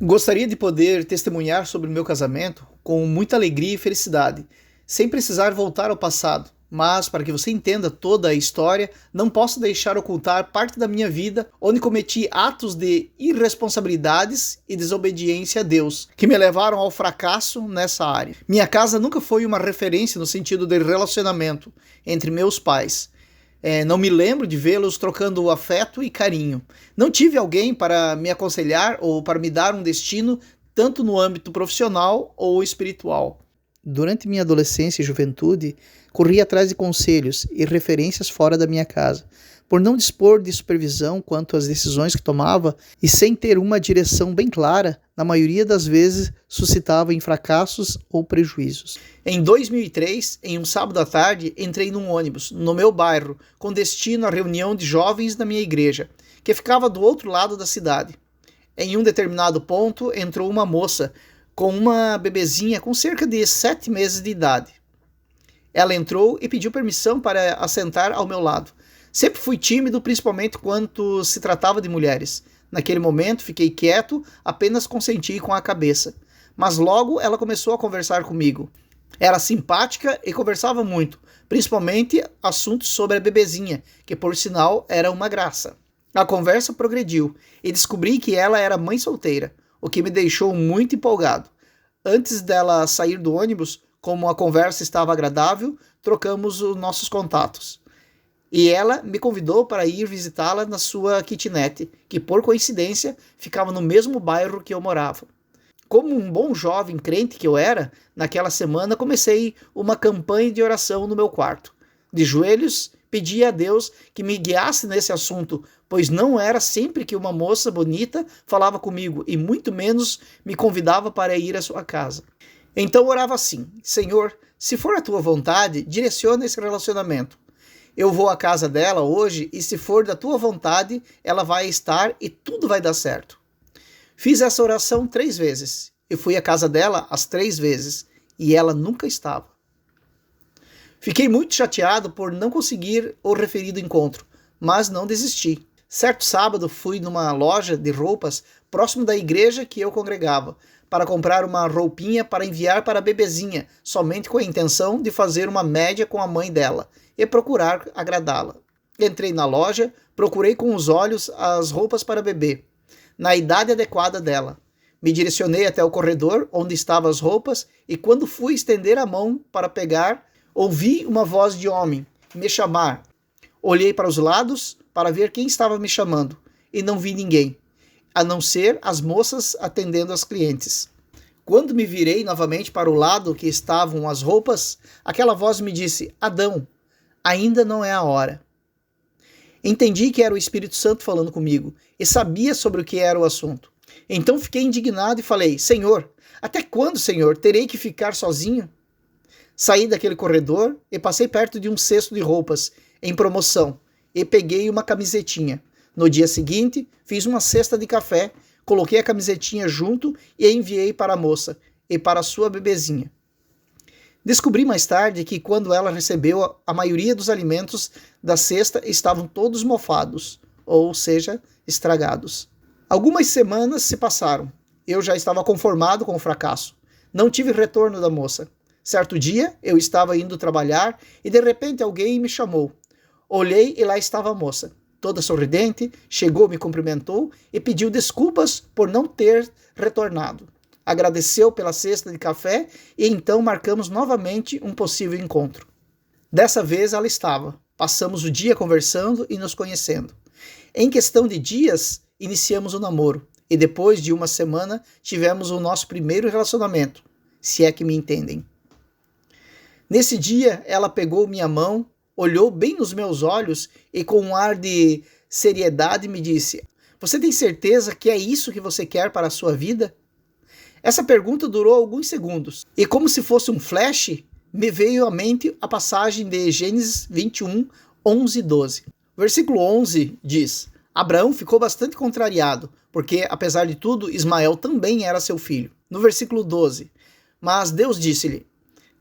Gostaria de poder testemunhar sobre o meu casamento com muita alegria e felicidade, sem precisar voltar ao passado. Mas, para que você entenda toda a história, não posso deixar ocultar parte da minha vida onde cometi atos de irresponsabilidades e desobediência a Deus, que me levaram ao fracasso nessa área. Minha casa nunca foi uma referência no sentido de relacionamento entre meus pais. Não me lembro de vê-los trocando afeto e carinho. Não tive alguém para me aconselhar ou para me dar um destino, tanto no âmbito profissional ou espiritual. Durante minha adolescência e juventude, corri atrás de conselhos e referências fora da minha casa, por não dispor de supervisão quanto às decisões que tomava e sem ter uma direção bem clara, na maioria das vezes suscitava em fracassos ou prejuízos. Em 2003, em um sábado à tarde, entrei num ônibus, no meu bairro, com destino à reunião de jovens da minha igreja, que ficava do outro lado da cidade. Em um determinado ponto, entrou uma moça com uma bebezinha com cerca de 7 meses de idade. Ela entrou e pediu permissão para assentar ao meu lado. Sempre fui tímido, principalmente quando se tratava de mulheres. Naquele momento, fiquei quieto, apenas consenti com a cabeça. Mas logo ela começou a conversar comigo. Era simpática e conversava muito, principalmente assuntos sobre a bebezinha, que por sinal era uma graça. A conversa progrediu e descobri que ela era mãe solteira, o que me deixou muito empolgado. Antes dela sair do ônibus, como a conversa estava agradável, trocamos os nossos contatos. E ela me convidou para ir visitá-la na sua kitnet, que por coincidência ficava no mesmo bairro que eu morava. Como um bom jovem crente que eu era, naquela semana comecei uma campanha de oração no meu quarto. De joelhos, pedi a Deus que me guiasse nesse assunto, pois não era sempre que uma moça bonita falava comigo e muito menos me convidava para ir à sua casa. Então orava assim: Senhor, se for a tua vontade, direciona esse relacionamento. Eu vou à casa dela hoje e se for da tua vontade, ela vai estar e tudo vai dar certo. Fiz essa oração 3 vezes. Eu fui à casa dela as 3 vezes e ela nunca estava. Fiquei muito chateado por não conseguir o referido encontro, mas não desisti. Certo sábado fui numa loja de roupas próximo da igreja que eu congregava, para comprar uma roupinha para enviar para a bebezinha, somente com a intenção de fazer uma média com a mãe dela e procurar agradá-la. Entrei na loja, procurei com os olhos as roupas para bebê, na idade adequada dela. Me direcionei até o corredor onde estavam as roupas e quando fui estender a mão para pegar, ouvi uma voz de homem me chamar. Olhei para os lados para ver quem estava me chamando e não vi ninguém, a não ser as moças atendendo as clientes. Quando me virei novamente para o lado que estavam as roupas, aquela voz me disse: Adão, ainda não é a hora. Entendi que era o Espírito Santo falando comigo e sabia sobre o que era o assunto. Então fiquei indignado e falei: Senhor, até quando, Senhor, terei que ficar sozinho? Saí daquele corredor e passei perto de um cesto de roupas em promoção e peguei uma camisetinha. No dia seguinte, fiz uma cesta de café, coloquei a camisetinha junto e enviei para a moça e para a sua bebezinha. Descobri mais tarde que quando ela recebeu, a maioria dos alimentos da cesta estavam todos mofados, ou seja, estragados. Algumas semanas se passaram. Eu já estava conformado com o fracasso. Não tive retorno da moça. Certo dia, eu estava indo trabalhar e de repente alguém me chamou. Olhei e lá estava a moça. Toda sorridente, chegou, me cumprimentou e pediu desculpas por não ter retornado. Agradeceu pela cesta de café e então marcamos novamente um possível encontro. Dessa vez ela estava. Passamos o dia conversando e nos conhecendo. Em questão de dias, iniciamos o namoro e depois de uma semana tivemos o nosso primeiro relacionamento, se é que me entendem. Nesse dia, ela pegou minha mão, olhou bem nos meus olhos e com um ar de seriedade me disse: Você tem certeza que é isso que você quer para a sua vida? Essa pergunta durou alguns segundos e como se fosse um flash, me veio à mente a passagem de Gênesis 21, 11 e 12. O versículo 11 diz: Abraão ficou bastante contrariado, porque apesar de tudo, Ismael também era seu filho. No versículo 12, mas Deus disse-lhe: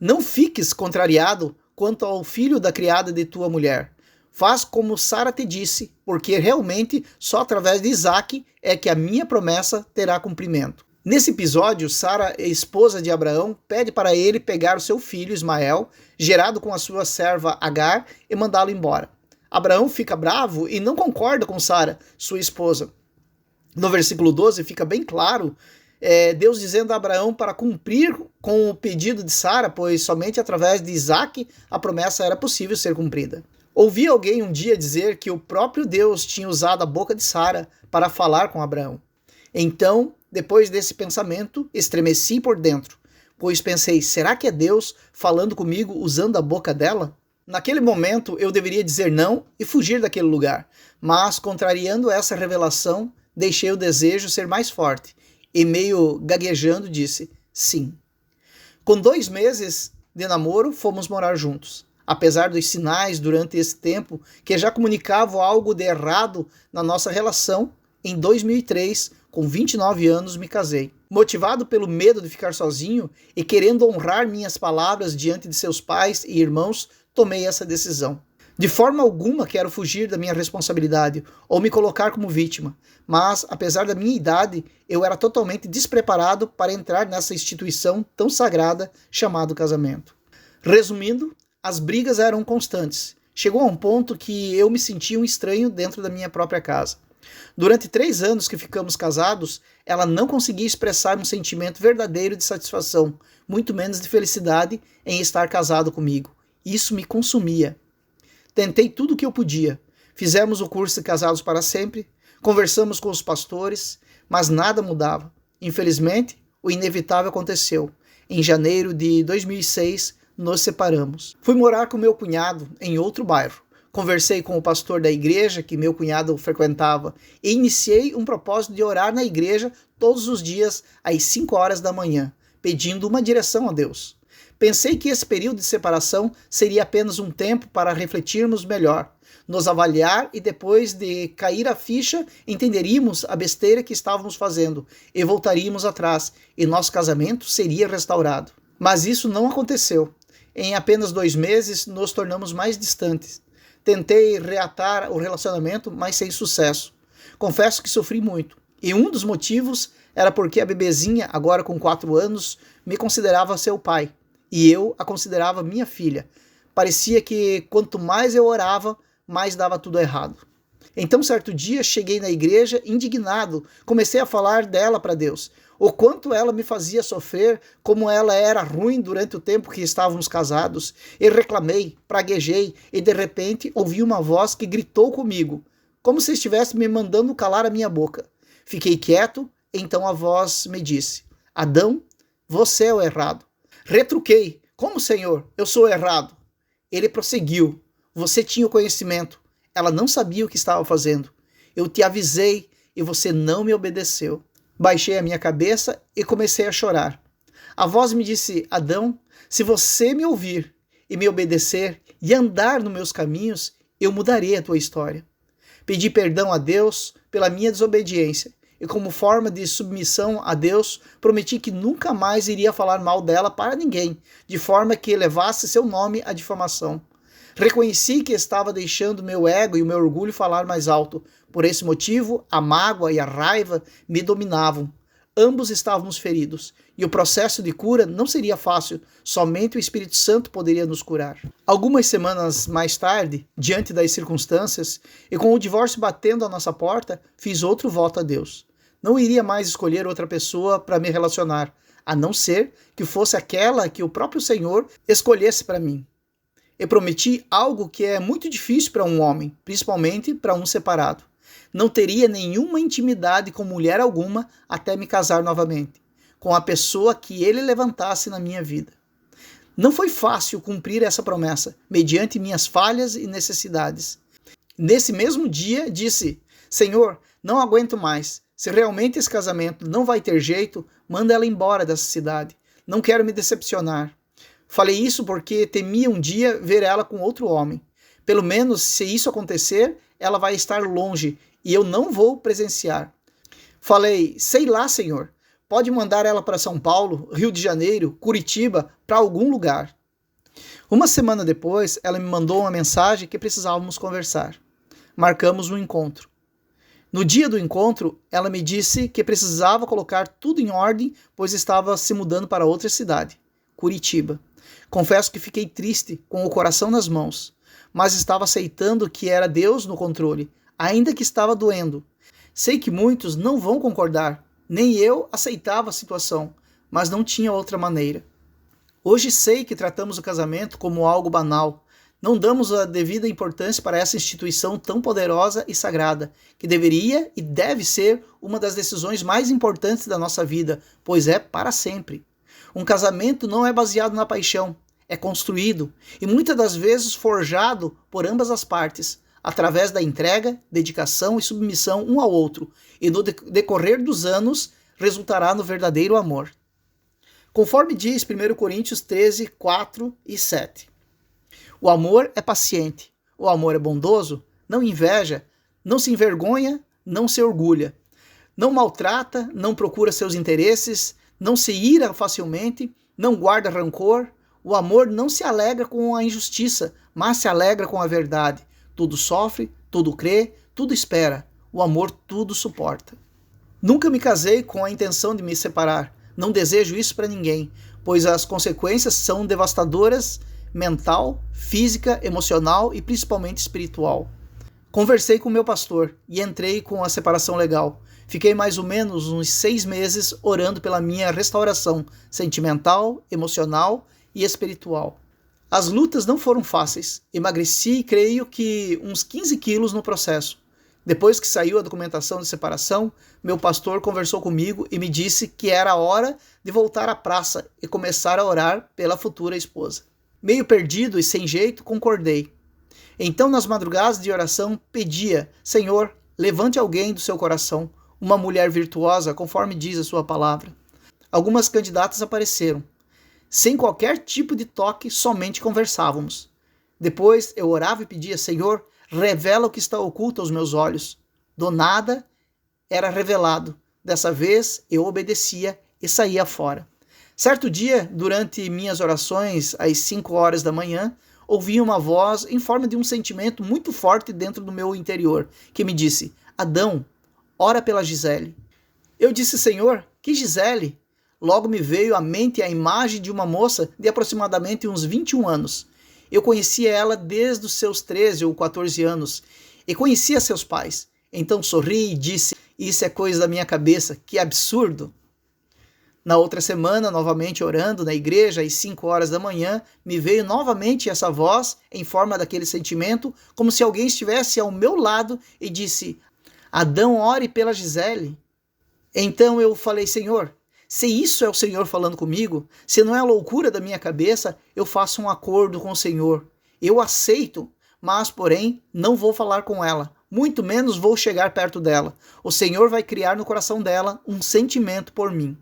Não fiques contrariado quanto ao filho da criada de tua mulher. Faz como Sara te disse, porque realmente só através de Isaque é que a minha promessa terá cumprimento. Nesse episódio, Sara, esposa de Abraão, pede para ele pegar o seu filho Ismael, gerado com a sua serva Agar, e mandá-lo embora. Abraão fica bravo e não concorda com Sara, sua esposa. No versículo 12 fica bem claro, Deus dizendo a Abraão para cumprir com o pedido de Sara, pois somente através de Isaque a promessa era possível ser cumprida. Ouvi alguém um dia dizer que o próprio Deus tinha usado a boca de Sara para falar com Abraão. Então, depois desse pensamento, estremeci por dentro, pois pensei, será que é Deus falando comigo usando a boca dela? Naquele momento, eu deveria dizer não e fugir daquele lugar, mas, contrariando essa revelação, deixei o desejo ser mais forte e, meio gaguejando, disse sim. Com 2 meses de namoro, fomos morar juntos. Apesar dos sinais durante esse tempo que já comunicavam algo de errado na nossa relação, em 2003, com 29 anos, me casei. Motivado pelo medo de ficar sozinho e querendo honrar minhas palavras diante de seus pais e irmãos, tomei essa decisão. De forma alguma quero fugir da minha responsabilidade ou me colocar como vítima, mas, apesar da minha idade, eu era totalmente despreparado para entrar nessa instituição tão sagrada chamada casamento. Resumindo, as brigas eram constantes. Chegou a um ponto que eu me sentia um estranho dentro da minha própria casa. Durante 3 anos que ficamos casados, ela não conseguia expressar um sentimento verdadeiro de satisfação, muito menos de felicidade em estar casado comigo. Isso me consumia. Tentei tudo o que eu podia. Fizemos o curso de Casados para Sempre, conversamos com os pastores, mas nada mudava. Infelizmente, o inevitável aconteceu. Em janeiro de 2006, nos separamos. Fui morar com meu cunhado em outro bairro. Conversei com o pastor da igreja que meu cunhado frequentava e iniciei um propósito de orar na igreja todos os dias às 5 horas da manhã, pedindo uma direção a Deus. Pensei que esse período de separação seria apenas um tempo para refletirmos melhor, nos avaliar e depois de cair a ficha, entenderíamos a besteira que estávamos fazendo e voltaríamos atrás e nosso casamento seria restaurado. Mas isso não aconteceu. Em apenas 2 meses, nos tornamos mais distantes. Tentei reatar o relacionamento, mas sem sucesso. Confesso que sofri muito. E um dos motivos era porque a bebezinha, agora com 4 anos, me considerava seu pai. E eu a considerava minha filha. Parecia que quanto mais eu orava, mais dava tudo errado. Então, certo dia, cheguei na igreja indignado. Comecei a falar dela para Deus. O quanto ela me fazia sofrer, como ela era ruim durante o tempo que estávamos casados. E reclamei, praguejei, e de repente ouvi uma voz que gritou comigo, como se estivesse me mandando calar a minha boca. Fiquei quieto, então a voz me disse, Adão, você é o errado. Retruquei, como Senhor, eu sou o errado. Ele prosseguiu, você tinha o conhecimento, ela não sabia o que estava fazendo. Eu te avisei e você não me obedeceu. Baixei a minha cabeça e comecei a chorar. A voz me disse, Adão, se você me ouvir e me obedecer e andar nos meus caminhos, eu mudarei a tua história. Pedi perdão a Deus pela minha desobediência e como forma de submissão a Deus, prometi que nunca mais iria falar mal dela para ninguém, de forma que levasse seu nome à difamação. Reconheci que estava deixando meu ego e o meu orgulho falar mais alto. Por esse motivo, a mágoa e a raiva me dominavam. Ambos estávamos feridos, e o processo de cura não seria fácil, somente o Espírito Santo poderia nos curar. Algumas semanas mais tarde, diante das circunstâncias, e com o divórcio batendo à nossa porta, fiz outro voto a Deus. Não iria mais escolher outra pessoa para me relacionar, a não ser que fosse aquela que o próprio Senhor escolhesse para mim. Eu prometi algo que é muito difícil para um homem, principalmente para um separado. Não teria nenhuma intimidade com mulher alguma até me casar novamente, com a pessoa que ele levantasse na minha vida. Não foi fácil cumprir essa promessa, mediante minhas falhas e necessidades. Nesse mesmo dia, disse, Senhor, não aguento mais. Se realmente esse casamento não vai ter jeito, manda ela embora dessa cidade. Não quero me decepcionar. Falei isso porque temia um dia ver ela com outro homem. Pelo menos, se isso acontecer, ela vai estar longe e eu não vou presenciar. Falei, sei lá, Senhor, pode mandar ela para São Paulo, Rio de Janeiro, Curitiba, para algum lugar. Uma semana depois, ela me mandou uma mensagem que precisávamos conversar. Marcamos um encontro. No dia do encontro, ela me disse que precisava colocar tudo em ordem, pois estava se mudando para outra cidade, Curitiba. Confesso que fiquei triste, com o coração nas mãos, mas estava aceitando que era Deus no controle, ainda que estava doendo. Sei que muitos não vão concordar, nem eu aceitava a situação, mas não tinha outra maneira. Hoje sei que tratamos o casamento como algo banal. Não damos a devida importância para essa instituição tão poderosa e sagrada, que deveria e deve ser uma das decisões mais importantes da nossa vida, pois é para sempre. Um casamento não é baseado na paixão, é construído e muitas das vezes forjado por ambas as partes, através da entrega, dedicação e submissão um ao outro, e no decorrer dos anos resultará no verdadeiro amor. Conforme diz 1 Coríntios 13, 4 e 7. O amor é paciente, o amor é bondoso, não inveja, não se envergonha, não se orgulha, não maltrata, não procura seus interesses, não se ira facilmente, não guarda rancor. O amor não se alegra com a injustiça, mas se alegra com a verdade. Tudo sofre, tudo crê, tudo espera. O amor tudo suporta. Nunca me casei com a intenção de me separar. Não desejo isso para ninguém, pois as consequências são devastadoras, mental, física, emocional e principalmente espiritual. Conversei com meu pastor e entrei com a separação legal. Fiquei mais ou menos uns 6 meses orando pela minha restauração sentimental, emocional e espiritual. As lutas não foram fáceis. Emagreci, creio que uns 15 quilos no processo. Depois que saiu a documentação de separação, meu pastor conversou comigo e me disse que era a hora de voltar à praça e começar a orar pela futura esposa. Meio perdido e sem jeito, concordei. Então, nas madrugadas de oração, pedia: Senhor, levante alguém do seu coração, uma mulher virtuosa, conforme diz a sua palavra. Algumas candidatas apareceram. Sem qualquer tipo de toque, somente conversávamos. Depois, eu orava e pedia: Senhor, revela o que está oculto aos meus olhos. Do nada, era revelado. Dessa vez, eu obedecia e saía fora. Certo dia, durante minhas orações, às 5 horas da manhã, ouvi uma voz em forma de um sentimento muito forte dentro do meu interior, que me disse: Adão, ora pela Gisele. Eu disse: Senhor, que Gisele? Logo me veio à mente a imagem de uma moça de aproximadamente uns 21 anos. Eu conhecia ela desde os seus 13 ou 14 anos e conhecia seus pais. Então sorri e disse: isso é coisa da minha cabeça, que absurdo. Na outra semana, novamente orando na igreja, às 5 horas da manhã, me veio novamente essa voz, em forma daquele sentimento, como se alguém estivesse ao meu lado e disse: Adão, ore pela Gisele. Então eu falei: Senhor, se isso é o Senhor falando comigo, se não é a loucura da minha cabeça, eu faço um acordo com o Senhor. Eu aceito, mas, porém, não vou falar com ela, muito menos vou chegar perto dela. O Senhor vai criar no coração dela um sentimento por mim.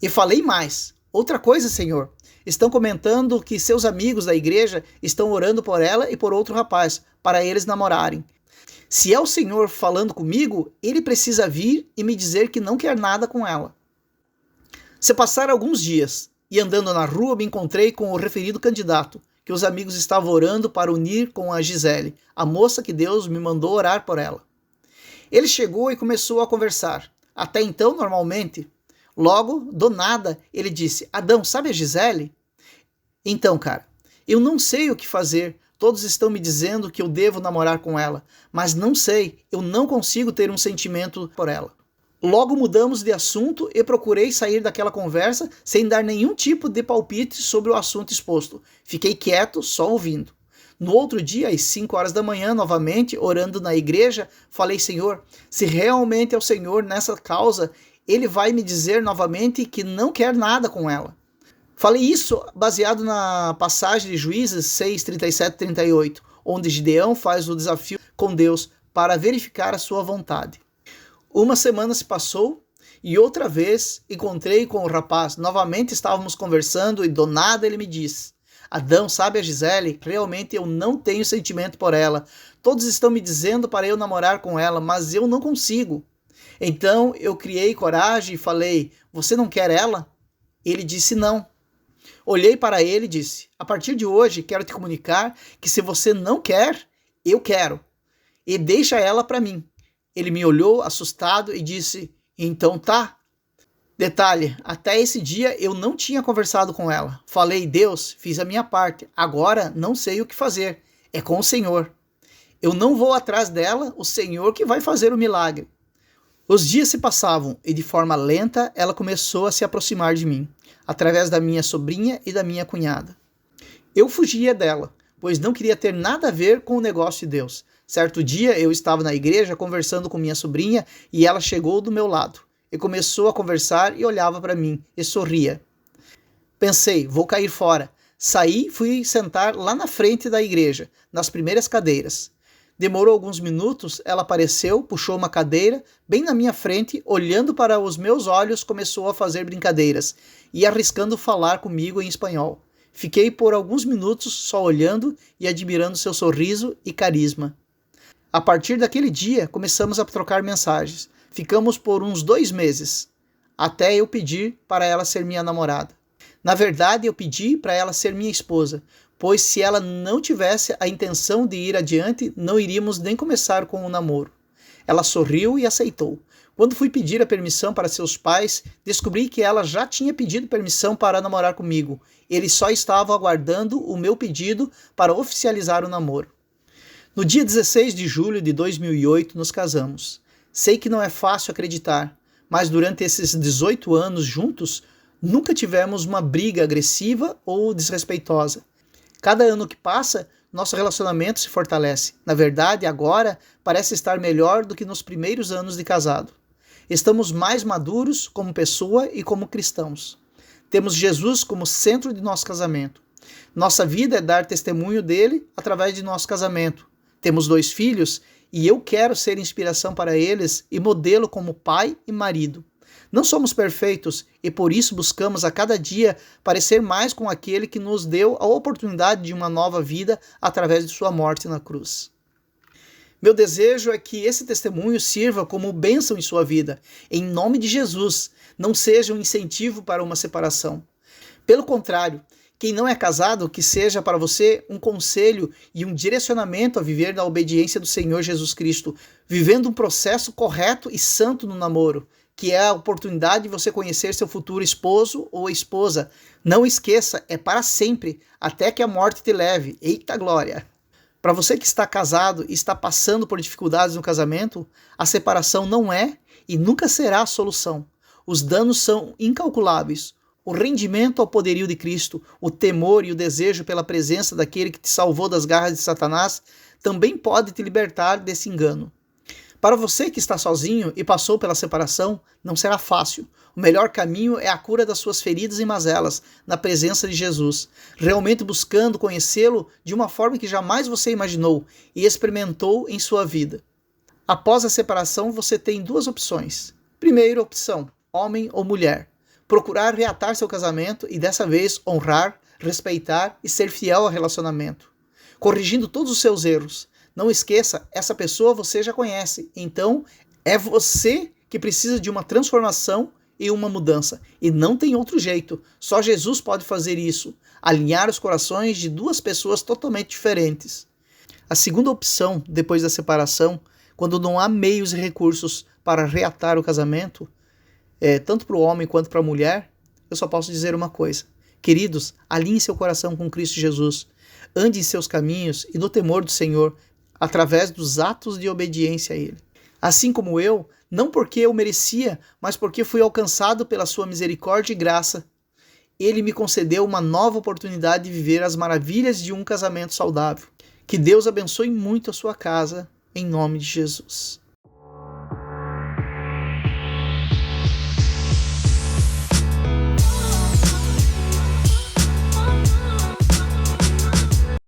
E falei mais. Outra coisa, Senhor, estão comentando que seus amigos da igreja estão orando por ela e por outro rapaz, para eles namorarem. Se é o Senhor falando comigo, ele precisa vir e me dizer que não quer nada com ela. Se passaram alguns dias, e andando na rua me encontrei com o referido candidato, que os amigos estavam orando para unir com a Gisele, a moça que Deus me mandou orar por ela. Ele chegou e começou a conversar. Até então, normalmente. Logo, do nada, ele disse: Adão, sabe a Gisele? Então, cara, eu não sei o que fazer. Todos estão me dizendo que eu devo namorar com ela, mas não sei, eu não consigo ter um sentimento por ela. Logo mudamos de assunto e procurei sair daquela conversa sem dar nenhum tipo de palpite sobre o assunto exposto. Fiquei quieto, só ouvindo. No outro dia, às 5 horas da manhã, novamente, orando na igreja, falei: Senhor, se realmente é o Senhor nessa causa, ele vai me dizer novamente que não quer nada com ela. Falei isso baseado na passagem de Juízes 6, 37 e 38, onde Gideão faz o desafio com Deus para verificar a sua vontade. Uma semana se passou e outra vez encontrei com o rapaz. Novamente estávamos conversando e do nada ele me disse: Adão, sabe a Gisele? Realmente eu não tenho sentimento por ela. Todos estão me dizendo para eu namorar com ela, mas eu não consigo. Então eu criei coragem e falei: você não quer ela? Ele disse: não. Olhei para ele e disse: a partir de hoje quero te comunicar que se você não quer, eu quero. E deixa ela para mim. Ele me olhou assustado e disse: então tá. Detalhe, até esse dia eu não tinha conversado com ela. Falei: Deus, fiz a minha parte, agora não sei o que fazer. É com o Senhor. Eu não vou atrás dela, o Senhor que vai fazer o milagre. Os dias se passavam e de forma lenta ela começou a se aproximar de mim, através da minha sobrinha e da minha cunhada. Eu fugia dela, pois não queria ter nada a ver com o negócio de Deus. Certo dia eu estava na igreja conversando com minha sobrinha e ela chegou do meu lado e começou a conversar e olhava para mim e sorria. Pensei: vou cair fora. Saí e fui sentar lá na frente da igreja, nas primeiras cadeiras. Demorou alguns minutos, ela apareceu, puxou uma cadeira bem na minha frente, olhando para os meus olhos, começou a fazer brincadeiras e arriscando falar comigo em espanhol. Fiquei por alguns minutos só olhando e admirando seu sorriso e carisma. A partir daquele dia, começamos a trocar mensagens. Ficamos por uns 2 meses, até eu pedir para ela ser minha namorada. Na verdade, eu pedi para ela ser minha esposa, pois se ela não tivesse a intenção de ir adiante, não iríamos nem começar com o namoro. Ela sorriu e aceitou. Quando fui pedir a permissão para seus pais, descobri que ela já tinha pedido permissão para namorar comigo. Eles só estavam aguardando o meu pedido para oficializar o namoro. No dia 16 de julho de 2008, nos casamos. Sei que não é fácil acreditar, mas durante esses 18 anos juntos, nunca tivemos uma briga agressiva ou desrespeitosa. Cada ano que passa, nosso relacionamento se fortalece. Na verdade, agora parece estar melhor do que nos primeiros anos de casado. Estamos mais maduros como pessoa e como cristãos. Temos Jesus como centro de nosso casamento. Nossa vida é dar testemunho dele através de nosso casamento. Temos 2 filhos e eu quero ser inspiração para eles e modelo como pai e marido. Não somos perfeitos e por isso buscamos a cada dia parecer mais com aquele que nos deu a oportunidade de uma nova vida através de sua morte na cruz. Meu desejo é que esse testemunho sirva como bênção em sua vida, em nome de Jesus, não seja um incentivo para uma separação. Pelo contrário, quem não é casado, que seja para você um conselho e um direcionamento a viver na obediência do Senhor Jesus Cristo, vivendo um processo correto e santo no namoro, que é a oportunidade de você conhecer seu futuro esposo ou esposa. Não esqueça, é para sempre, até que a morte te leve. Eita glória! Para você que está casado e está passando por dificuldades no casamento, a separação não é e nunca será a solução. Os danos são incalculáveis. O rendimento ao poderio de Cristo, o temor e o desejo pela presença daquele que te salvou das garras de Satanás, também pode te libertar desse engano. Para você que está sozinho e passou pela separação, não será fácil. O melhor caminho é a cura das suas feridas e mazelas, na presença de Jesus, realmente buscando conhecê-lo de uma forma que jamais você imaginou e experimentou em sua vida. Após a separação, você tem 2 opções. Primeira opção, homem ou mulher. Procurar reatar seu casamento e dessa vez honrar, respeitar e ser fiel ao relacionamento, corrigindo todos os seus erros. Não esqueça, essa pessoa você já conhece, então é você que precisa de uma transformação e uma mudança. E não tem outro jeito, só Jesus pode fazer isso, alinhar os corações de 2 pessoas totalmente diferentes. A segunda opção, depois da separação, quando não há meios e recursos para reatar o casamento, tanto para o homem quanto para a mulher, eu só posso dizer uma coisa. Queridos, alinhe seu coração com Cristo Jesus, ande em seus caminhos e no temor do Senhor, através dos atos de obediência a Ele. Assim como eu, não porque eu merecia, mas porque fui alcançado pela sua misericórdia e graça. Ele me concedeu uma nova oportunidade de viver as maravilhas de um casamento saudável. Que Deus abençoe muito a sua casa, em nome de Jesus.